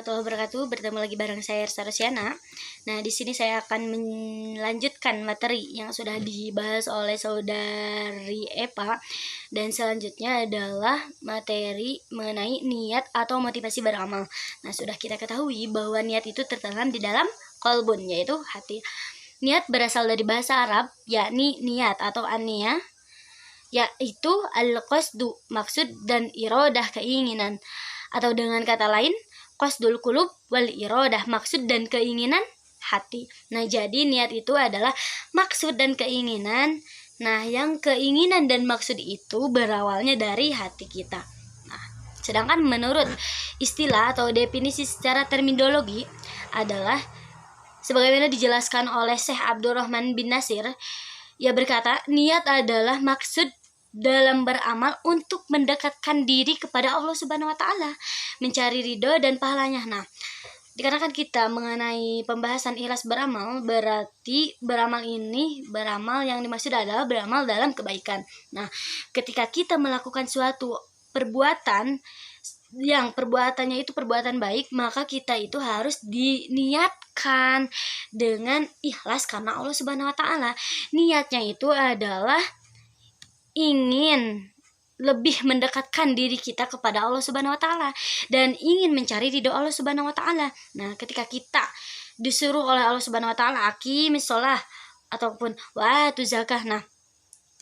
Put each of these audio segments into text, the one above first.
warahmatullahi wabarakatuh. Bertemu lagi bareng saya Ersa Rosyana. Nah, di sini saya akan melanjutkan materi yang sudah dibahas oleh saudari Eva, dan selanjutnya adalah materi mengenai niat atau motivasi beramal. Nah, sudah kita ketahui bahwa niat itu tertanam di dalam qalbun, yaitu hati. Niat berasal dari bahasa Arab, yakni niat atau an-niyah, yaitu al-qasdu, maksud, dan iradah, keinginan. Atau dengan kata lain, qasdul qulub wal iradah, maksud dan keinginan hati. Nah, jadi niat itu adalah maksud dan keinginan. Nah, yang keinginan dan maksud itu berawalnya dari hati kita. Nah, sedangkan menurut istilah atau definisi secara terminologi adalah sebagaimana dijelaskan oleh Syekh Abdurrahman bin Nasir. Ia berkata, niat adalah maksud dalam beramal untuk mendekatkan diri kepada Allah Subhanahu wa taala, mencari ridho dan pahalanya. Nah, dikarenakan kita mengenai pembahasan ikhlas beramal, berarti beramal yang dimaksud adalah beramal dalam kebaikan. Nah, ketika kita melakukan suatu perbuatan yang perbuatannya itu perbuatan baik, maka kita itu harus diniatkan dengan ikhlas karena Allah Subhanahu wa taala. Niatnya itu adalah ingin lebih mendekatkan diri kita kepada Allah Subhanahu wa taala dan ingin mencari ridho Allah Subhanahu wa taala. Nah, ketika kita disuruh oleh Allah Subhanahu wa taala aqimis shalah ataupun wa atuz zakah. Nah,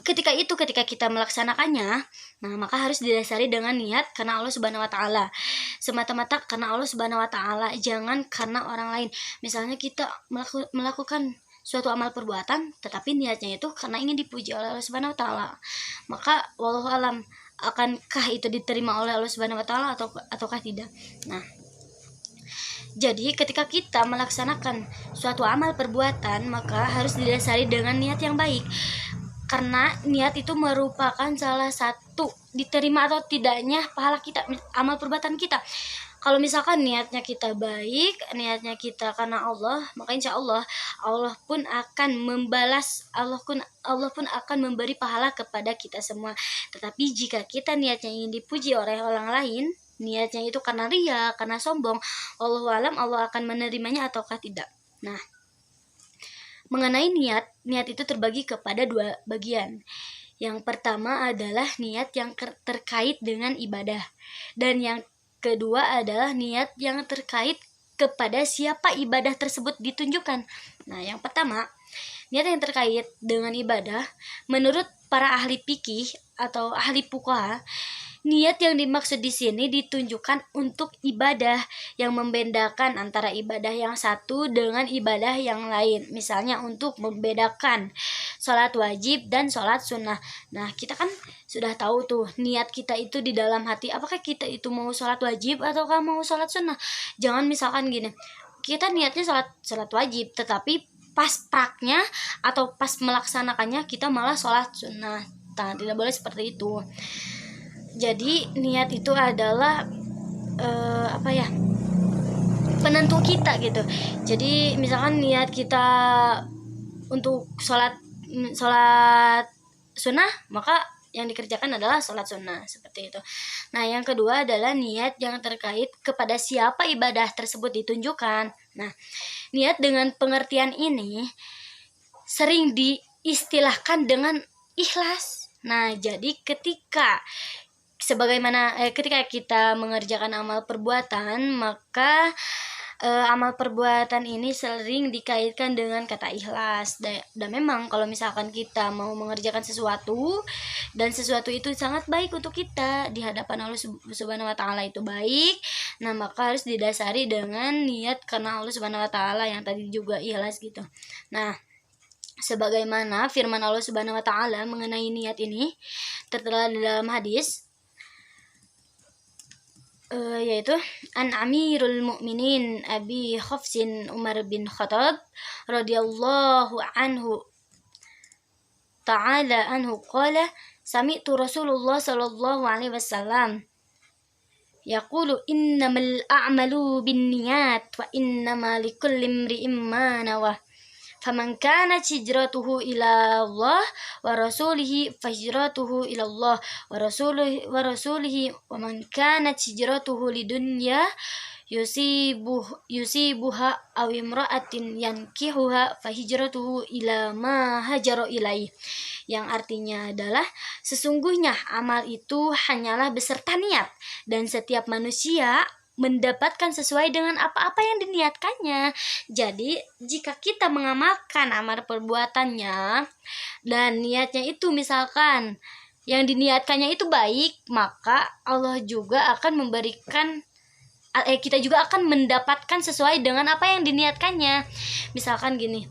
ketika kita melaksanakannya, nah maka harus didasari dengan niat karena Allah Subhanahu wa taala. Semata-mata karena Allah Subhanahu wa taala, jangan karena orang lain. Misalnya kita melakukan suatu amal perbuatan tetapi niatnya itu karena ingin dipuji oleh Allah Subhanahu wa taala, maka wallahu alam, akankah itu diterima oleh Allah Subhanahu wa taala ataukah tidak. Nah, jadi ketika kita melaksanakan suatu amal perbuatan, maka harus didasari dengan niat yang baik, karena niat itu merupakan salah satu diterima atau tidaknya pahala kita, amal perbuatan kita. Kalau misalkan niatnya kita baik, niatnya kita karena Allah, maka insya Allah Allah pun akan membalas, Allah pun akan memberi pahala kepada kita semua. Tetapi jika kita niatnya ingin dipuji oleh orang lain, niatnya itu karena ria, karena sombong, wallahu alam Allah akan menerimanya ataukah tidak. Nah, mengenai niat itu terbagi kepada dua bagian. Yang pertama adalah niat yang terkait dengan ibadah, dan yang kedua adalah niat yang terkait kepada siapa ibadah tersebut ditunjukkan. Nah, yang pertama, niat yang terkait dengan ibadah, menurut para ahli fikih atau ahli fuqaha, niat yang dimaksud di sini ditunjukkan untuk ibadah yang membedakan antara ibadah yang satu dengan ibadah yang lain. Misalnya untuk membedakan sholat wajib dan sholat sunnah. Nah, kita kan sudah tahu tuh niat kita itu di dalam hati, apakah kita itu mau sholat wajib ataukah mau sholat sunnah. Jangan misalkan gini, kita niatnya sholat wajib tetapi pas praknya atau pas melaksanakannya kita malah sholat sunnah. Nah, tidak boleh seperti itu. Jadi niat itu adalah penentu kita gitu. Jadi misalkan niat kita untuk sholat sunnah, maka yang dikerjakan adalah sholat sunnah, seperti itu. Nah, yang kedua adalah niat yang terkait kepada siapa ibadah tersebut ditunjukkan. Nah, niat dengan pengertian ini sering diistilahkan dengan ikhlas. Nah, jadi ketika kita mengerjakan amal perbuatan, maka amal perbuatan ini sering dikaitkan dengan kata ikhlas. Dan memang kalau misalkan kita mau mengerjakan sesuatu dan sesuatu itu sangat baik untuk kita di hadapan Allah Subhanahu wa taala, itu baik, nah maka harus didasari dengan niat karena Allah Subhanahu wa taala yang tadi juga ikhlas gitu. Nah, sebagaimana firman Allah Subhanahu wa taala mengenai niat ini tertera di dalam hadis, yaitu an Amirul Mukminin Abi Hafsin Umar bin Khattab radhiyallahu anhu ta'ala anhu qala sami'tu Rasulullah sallallahu alaihi wasallam yaqulu innamal a'malu binniyat wa innama likulli imri'in ma nawah faman kanat hijratuhu ila Allah wa rasulihi fahijratuhu ila Allah wa rasulihi wa man kanat hijratuhu lidunya yusibuha aw imra'atin yankihuha fahijratuhu ila ma hajara ilaih, yang artinya adalah sesungguhnya amal itu hanyalah beserta niat, dan setiap manusia mendapatkan sesuai dengan apa-apa yang diniatkannya. Jadi jika kita mengamalkan amal perbuatannya dan niatnya itu misalkan yang diniatkannya itu baik, maka Allah juga akan memberikan kita juga akan mendapatkan sesuai dengan apa yang diniatkannya. Misalkan gini,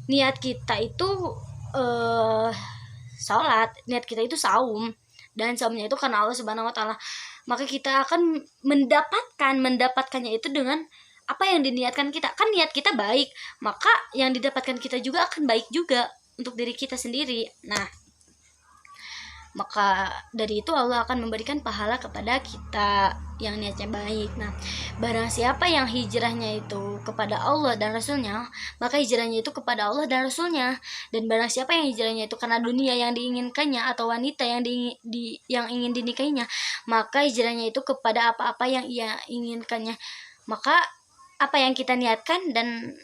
niat kita itu sholat, niat kita itu saum, dan saumnya itu karena Allah Subhanahu wa taala, maka kita akan mendapatkannya itu dengan apa yang diniatkan kita. Kan niat kita baik, maka yang didapatkan kita juga akan baik juga untuk diri kita sendiri. Nah, maka dari itu Allah akan memberikan pahala kepada kita yang niatnya baik. Nah, barang siapa yang hijrahnya itu kepada Allah dan Rasulnya, maka hijrahnya itu kepada Allah dan Rasulnya. Dan barang siapa yang hijrahnya itu karena dunia yang diinginkannya atau wanita yang yang ingin dinikahinya, maka hijrahnya itu kepada apa-apa yang ia inginkannya. Maka apa yang kita niatkan dan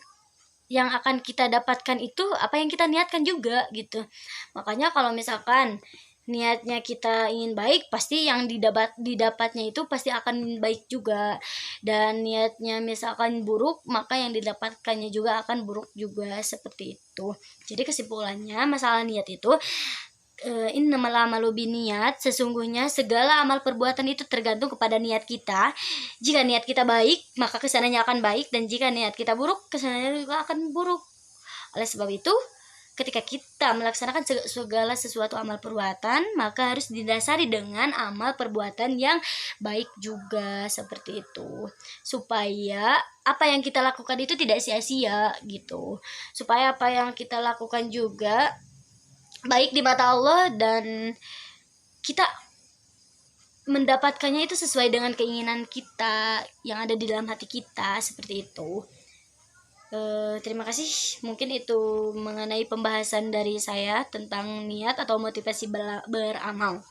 yang akan kita dapatkan itu apa yang kita niatkan juga gitu. Makanya kalau misalkan niatnya kita ingin baik, pasti yang didapatnya itu pasti akan baik juga. Dan niatnya misalkan buruk, maka yang didapatkannya juga akan buruk juga, seperti itu. Jadi kesimpulannya masalah niat itu, innamal a'malu binniyat, sesungguhnya segala amal perbuatan itu tergantung kepada niat kita. Jika niat kita baik, maka kesananya akan baik, dan jika niat kita buruk, kesananya juga akan buruk. Oleh sebab itu, ketika kita melaksanakan segala sesuatu amal perbuatan, maka harus didasari dengan amal perbuatan yang baik juga, seperti itu. Supaya apa yang kita lakukan itu tidak sia-sia gitu. Supaya apa yang kita lakukan juga baik di mata Allah, dan kita mendapatkannya itu sesuai dengan keinginan kita yang ada di dalam hati kita, seperti itu. Terima kasih. Mungkin itu mengenai pembahasan dari saya tentang niat atau motivasi beramal.